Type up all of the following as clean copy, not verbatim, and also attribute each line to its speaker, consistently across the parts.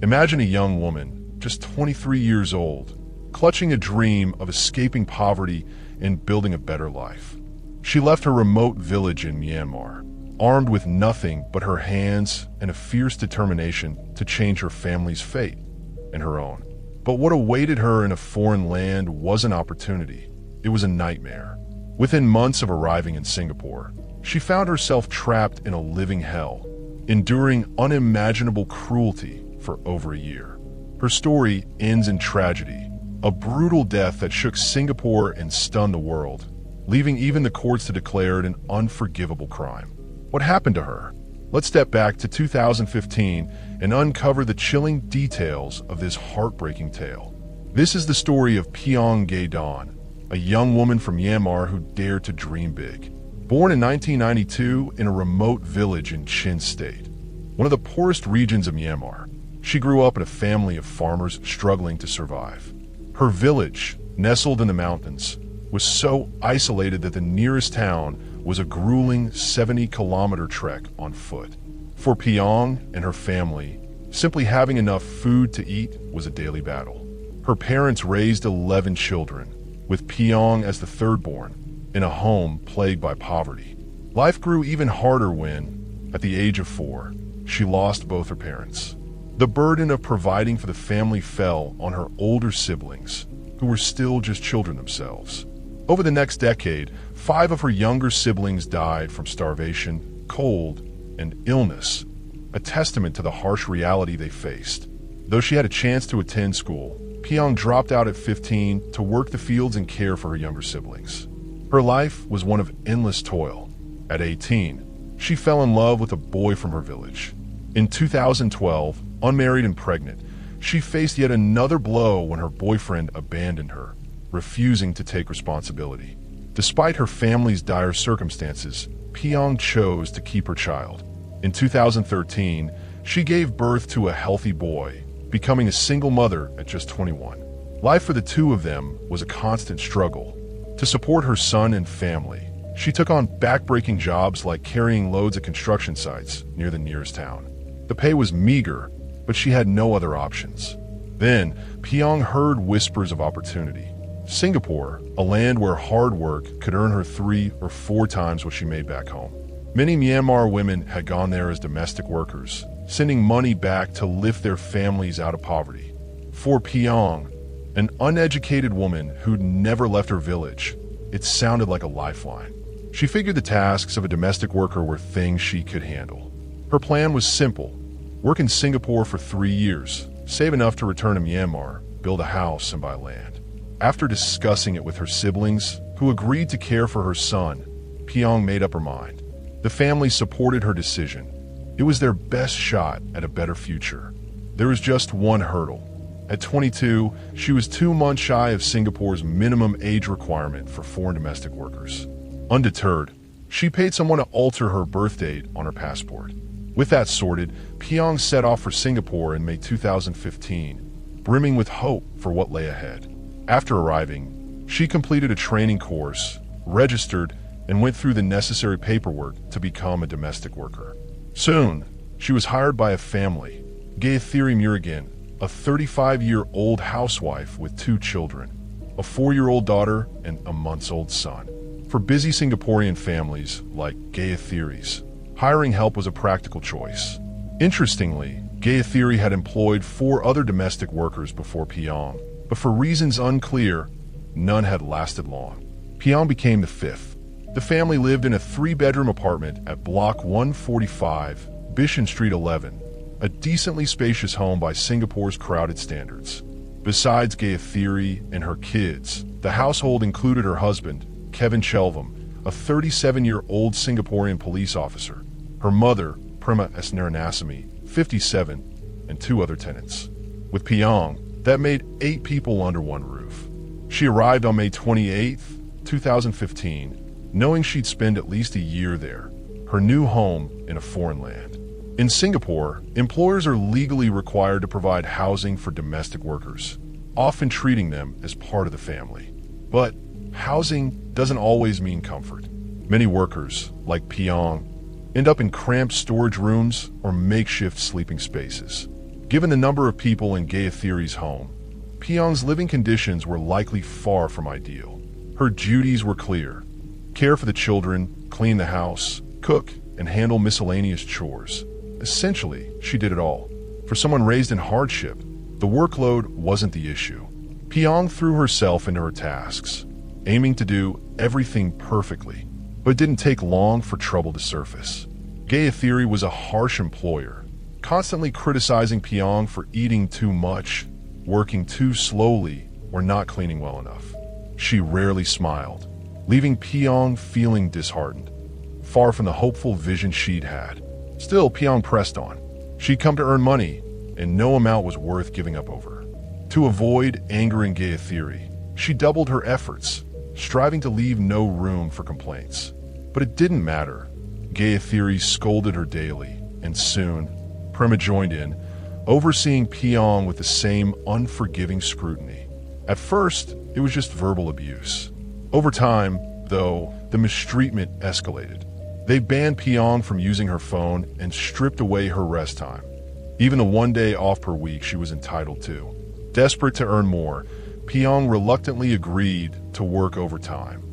Speaker 1: Imagine a young woman, just 23 years old, clutching a dream of escaping poverty and building a better life. She left her remote village in Myanmar, armed with nothing but her hands and a fierce determination to change her family's fate and her own. But what awaited her in a foreign land wasn't opportunity. It was a nightmare. Within months of arriving in Singapore, she found herself trapped in a living hell, enduring unimaginable cruelty for over a year. Her story ends in tragedy, a brutal death that shook Singapore and stunned the world, leaving even the courts to declare it an unforgivable crime. What happened to her? Let's step back to 2015 and uncover the chilling details of this heartbreaking tale. This is the story of Piang Ngaih Don, a young woman from Myanmar who dared to dream big. Born in 1992 in a remote village in Chin State, one of the poorest regions of Myanmar, she grew up in a family of farmers struggling to survive. Her village, nestled in the mountains, was so isolated that the nearest town was a grueling 70-kilometer trek on foot. For Piang and her family, simply having enough food to eat was a daily battle. Her parents raised 11 children, with Piang as the third-born, in a home plagued by poverty. Life grew even harder when, at the age of 4, she lost both her parents. The burden of providing for the family fell on her older siblings, who were still just children themselves. Over the next decade, 5 of her younger siblings died from starvation, cold, and illness, a testament to the harsh reality they faced. Though she had a chance to attend school, Piang dropped out at 15 to work the fields and care for her younger siblings. Her life was one of endless toil. At 18, she fell in love with a boy from her village. In 2012, unmarried and pregnant, she faced yet another blow when her boyfriend abandoned her, refusing to take responsibility. Despite her family's dire circumstances, Piang chose to keep her child. In 2013, she gave birth to a healthy boy, becoming a single mother at just 21. Life for the two of them was a constant struggle. To support her son and family, she took on back-breaking jobs like carrying loads at construction sites near the nearest town. The pay was meager, but she had no other options. Then, Piang heard whispers of opportunity. Singapore, a land where hard work could earn her 3 or 4 times what she made back home. Many Myanmar women had gone there as domestic workers, sending money back to lift their families out of poverty. For Piang, an uneducated woman who'd never left her village, it sounded like a lifeline. She figured the tasks of a domestic worker were things she could handle. Her plan was simple: work in Singapore for 3 years, save enough to return to Myanmar, build a house, and buy land. After discussing it with her siblings, who agreed to care for her son, Piang made up her mind. The family supported her decision. It was their best shot at a better future. There was just one hurdle. At 22, she was 2 months shy of Singapore's minimum age requirement for foreign domestic workers. Undeterred, she paid someone to alter her birth date on her passport. With that sorted, Piang set off for Singapore in May 2015, brimming with hope for what lay ahead. After arriving, she completed a training course, registered, and went through the necessary paperwork to become a domestic worker. Soon, she was hired by a family, Gayathiri Murugan, a 35-year-old housewife with 2 children, a 4-year-old daughter and a months-old son. For busy Singaporean families like Gayathiri's, hiring help was a practical choice. Interestingly, Gayathiri had employed 4 other domestic workers before Piang, but for reasons unclear, none had lasted long. Piang became the 5th. The family lived in a 3-bedroom apartment at Block 145, Bishan Street 11, a decently spacious home by Singapore's crowded standards. Besides Gayathiri and her kids, the household included her husband, Kevin Chelvam, a 37-year-old Singaporean police officer, her mother, Prema Esnaranasamy, 57, and 2 other tenants. With Piang, that made 8 people under one roof. She arrived on May 28, 2015, knowing she'd spend at least a year there, her new home in a foreign land. In Singapore, employers are legally required to provide housing for domestic workers, often treating them as part of the family. But housing doesn't always mean comfort. Many workers, like Piang, end up in cramped storage rooms or makeshift sleeping spaces. Given the number of people in Gayathiry's home, Piang's living conditions were likely far from ideal. Her duties were clear: care for the children, clean the house, cook, and handle miscellaneous chores. Essentially, she did it all. For someone raised in hardship, the workload wasn't the issue. Piang threw herself into her tasks, aiming to do everything perfectly, but it didn't take long for trouble to surface. Gayathiry was a harsh employer, constantly criticizing Piang for eating too much, working too slowly, or not cleaning well enough. She rarely smiled, leaving Piang feeling disheartened, far from the hopeful vision she'd had. Still, Piang pressed on. She'd come to earn money, and no amount was worth giving up over. To avoid angering Gayathiry, she doubled her efforts, striving to leave no room for complaints. But it didn't matter. Gayathiry scolded her daily, and soon, Prema joined in, overseeing Piang with the same unforgiving scrutiny. At first, it was just verbal abuse. Over time, though, the mistreatment escalated. They banned Piang from using her phone and stripped away her rest time, even the 1 day off per week she was entitled to. Desperate to earn more, Piang reluctantly agreed to work overtime,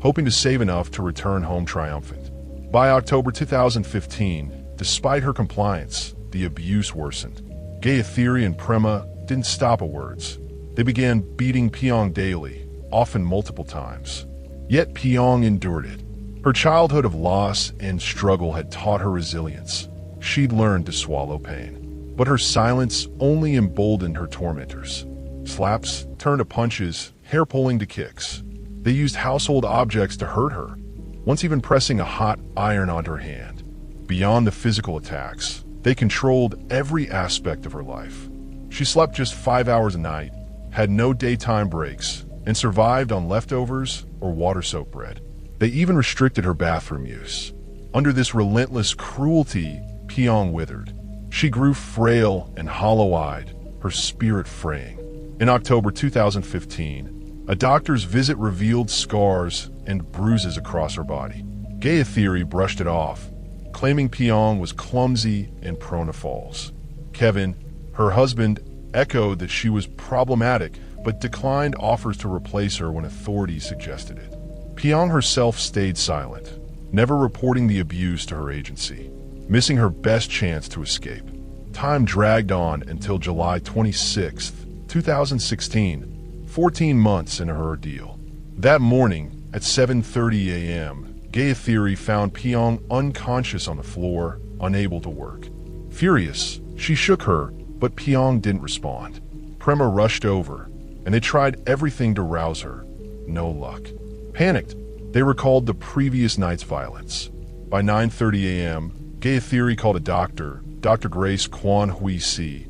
Speaker 1: hoping to save enough to return home triumphant. By October 2015, despite her compliance, the abuse worsened. Gayathiry and Prema didn't stop at words. They began beating Piang daily, often multiple times. Yet Piang endured it. Her childhood of loss and struggle had taught her resilience. She'd learned to swallow pain. But her silence only emboldened her tormentors. Slaps turned to punches, hair-pulling to kicks. They used household objects to hurt her, once even pressing a hot iron onto her hand. Beyond the physical attacks, they controlled every aspect of her life. She slept just 5 hours a night, had no daytime breaks, and survived on leftovers or water-soaked bread. They even restricted her bathroom use. Under this relentless cruelty, Piang withered. She grew frail and hollow-eyed, her spirit fraying. In October 2015, a doctor's visit revealed scars and bruises across her body. Gayathiry brushed it off, claiming Piang was clumsy and prone to falls. Kevin, her husband, echoed that she was problematic, but declined offers to replace her when authorities suggested it. Piang herself stayed silent, never reporting the abuse to her agency, missing her best chance to escape. Time dragged on until July 26, 2016, 14 months into her ordeal. That morning, at 7:30 a.m., Gayathiry found Piang unconscious on the floor, unable to work. Furious, she shook her, but Piang didn't respond. Prema rushed over, and they tried everything to rouse her. No luck. Panicked, they recalled the previous night's violence. By 9:30 a.m., Gayathiry called a doctor, Dr. Grace Kwan Hui Si,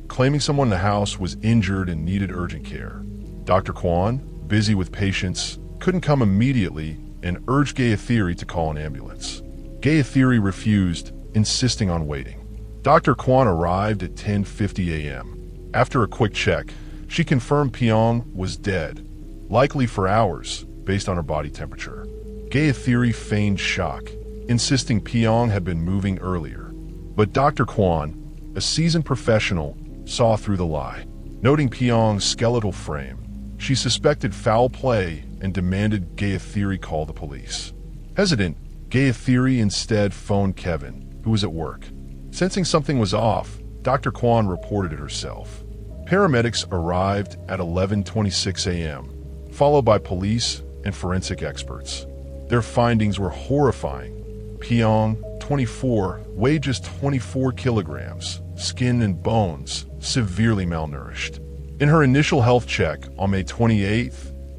Speaker 1: claiming someone in the house was injured and needed urgent care. Dr. Kwan, busy with patients, couldn't come immediately and urged Gayathiry to call an ambulance. Gayathiry refused, insisting on waiting. Dr. Kwan arrived at 10:50 a.m. After a quick check, she confirmed Piang was dead, likely for hours, based on her body temperature. Gayathiry feigned shock, insisting Piang had been moving earlier. But Dr. Kwan, a seasoned professional, saw through the lie. Noting Piang's skeletal frame, she suspected foul play and demanded Gayathiry call the police. Hesitant, Gayathiry instead phoned Kevin, who was at work. Sensing something was off, Dr. Kwan reported it herself. Paramedics arrived at 11:26 a.m., followed by police and forensic experts. Their findings were horrifying. Piang, 24, weighed just 24 kilograms, skin and bones, severely malnourished. In her initial health check on May 28,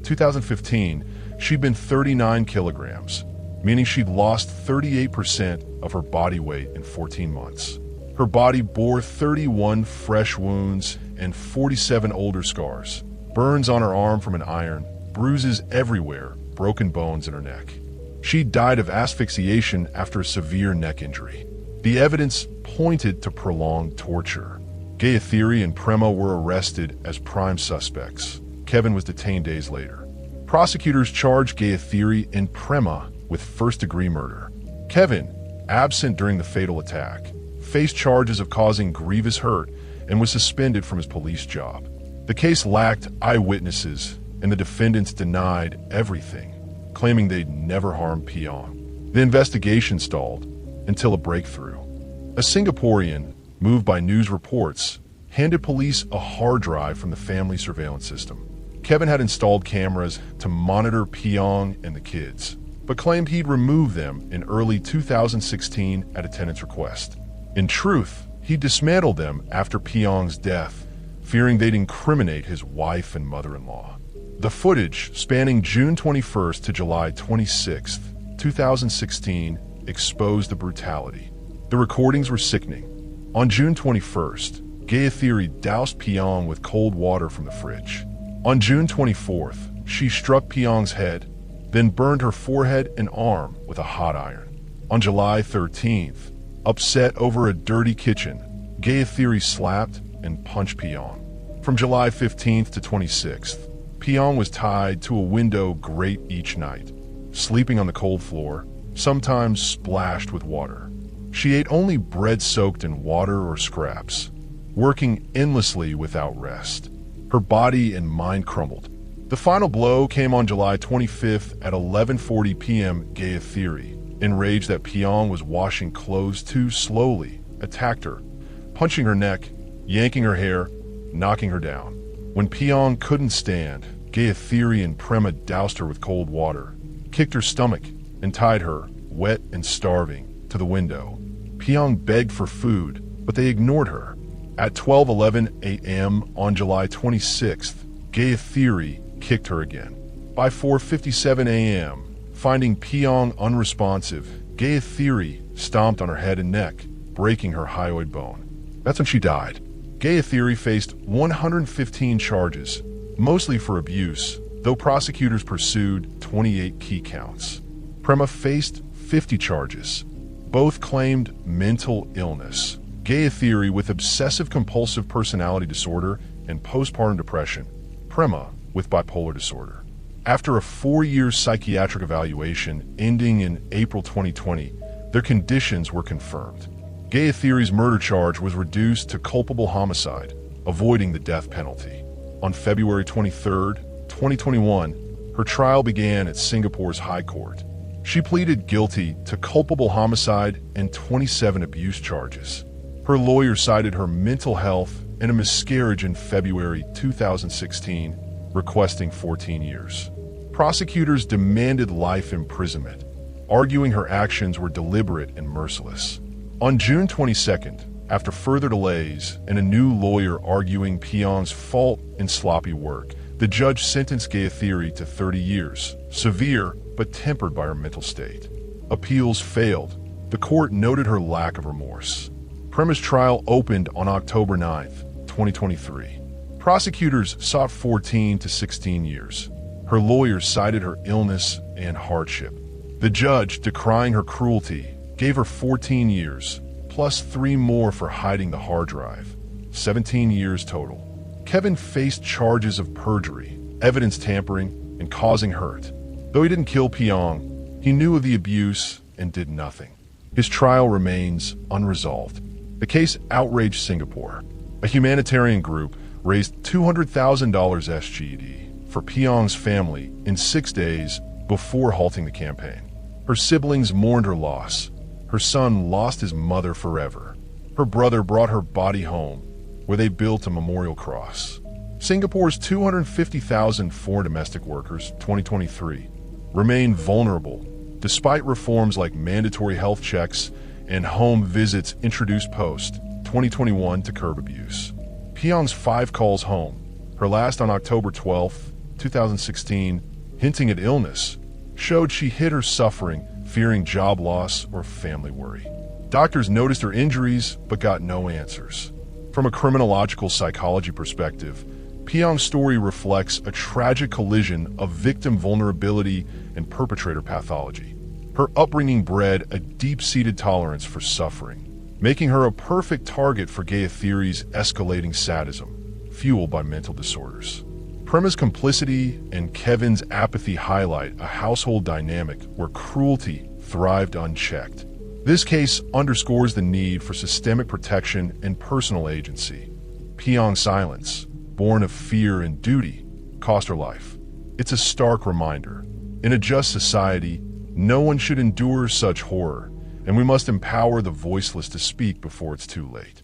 Speaker 1: 2015, she'd been 39 kilograms, meaning she'd lost 38% of her body weight in 14 months. Her body bore 31 fresh wounds and 47 older scars, burns on her arm from an iron, bruises everywhere, broken bones in her neck. She died of asphyxiation after a severe neck injury. The evidence pointed to prolonged torture. Gayathiry and Prema were arrested as prime suspects. Kevin was detained days later. Prosecutors charged Gayathiry and Prema with first-degree murder. Kevin, absent during the fatal attack, faced charges of causing grievous hurt and was suspended from his police job. The case lacked eyewitnesses, and the defendants denied everything, claiming they'd never harmed Piang. The investigation stalled until a breakthrough. A Singaporean, moved by news reports, handed police a hard drive from the family surveillance system. Kevin had installed cameras to monitor Piang and the kids, but claimed he'd removed them in early 2016 at a tenant's request. In truth, he dismantled them after Piang's death, fearing they'd incriminate his wife and mother-in-law. The footage, spanning June 21st to July 26th, 2016, exposed the brutality. The recordings were sickening. On June 21st, Gayathiri doused Piang with cold water from the fridge. On June 24th, she struck Piang's head, then burned her forehead and arm with a hot iron. On July 13th, upset over a dirty kitchen, Gayathiri slapped and punched Piang. From July 15th to 26th, Piang was tied to a window grate each night, sleeping on the cold floor, sometimes splashed with water. She ate only bread soaked in water or scraps, working endlessly without rest. Her body and mind crumbled. The final blow came on July 25th at 11:40 p.m. Gayathiri, enraged that Piang was washing clothes too slowly, attacked her, punching her neck, yanking her hair, knocking her down. When Piang couldn't stand, Gayathiri and Prema doused her with cold water, kicked her stomach, and tied her, wet and starving, to the window. Piang begged for food, but they ignored her. At 12:11 a.m. on July 26th, Gayathiri kicked her again. By 4:57 a.m., finding Piang unresponsive, Gayathiri stomped on her head and neck, breaking her hyoid bone. That's when she died. Gayathiri faced 115 charges, mostly for abuse, though prosecutors pursued 28 key counts. Prema faced 50 charges. Both claimed mental illness. Gayathiri with obsessive-compulsive personality disorder and postpartum depression. Prema with bipolar disorder. After a 4-year psychiatric evaluation ending in April 2020, their conditions were confirmed. Gayathiri's murder charge was reduced to culpable homicide, avoiding the death penalty. On February 23, 2021, her trial began at Singapore's High Court. She pleaded guilty to culpable homicide and 27 abuse charges. Her lawyer cited her mental health and a miscarriage in February 2016, requesting 14 years. Prosecutors demanded life imprisonment, arguing her actions were deliberate and merciless. On June 22nd, after further delays and a new lawyer arguing Piang's fault in sloppy work, the judge sentenced Gayathiri to 30 years, severe but tempered by her mental state. Appeals failed. The court noted her lack of remorse. Prema's trial opened on October 9th, 2023. Prosecutors sought 14 to 16 years. Her lawyers cited her illness and hardship. The judge, decrying her cruelty, gave her 14 years, plus 3 more for hiding the hard drive. 17 years total. Kevin faced charges of perjury, evidence tampering, and causing hurt. Though he didn't kill Piang, he knew of the abuse and did nothing. His trial remains unresolved. The case outraged Singapore. A humanitarian group raised $200,000 SGD for Piang's family in 6 days before halting the campaign. Her siblings mourned her loss. Her son lost his mother forever. Her brother brought her body home, where they built a memorial cross. Singapore's 250,000 foreign domestic workers, 2023, remain vulnerable despite reforms like mandatory health checks and home visits introduced post-2021 to curb abuse. Piang's 5 calls home, her last on October 12, 2016, hinting at illness, showed she hid her suffering, fearing job loss or family worry. Doctors noticed her injuries but got no answers. From a criminological psychology perspective, Piang's story reflects a tragic collision of victim vulnerability and perpetrator pathology. Her upbringing bred a deep-seated tolerance for suffering, making her a perfect target for Gayathiri's escalating sadism, fueled by mental disorders. Prema's complicity and Kevin's apathy highlight a household dynamic where cruelty thrived unchecked. This case underscores the need for systemic protection and personal agency. Piang's silence, born of fear and duty, cost her life. It's a stark reminder. In a just society, no one should endure such horror, and we must empower the voiceless to speak before it's too late.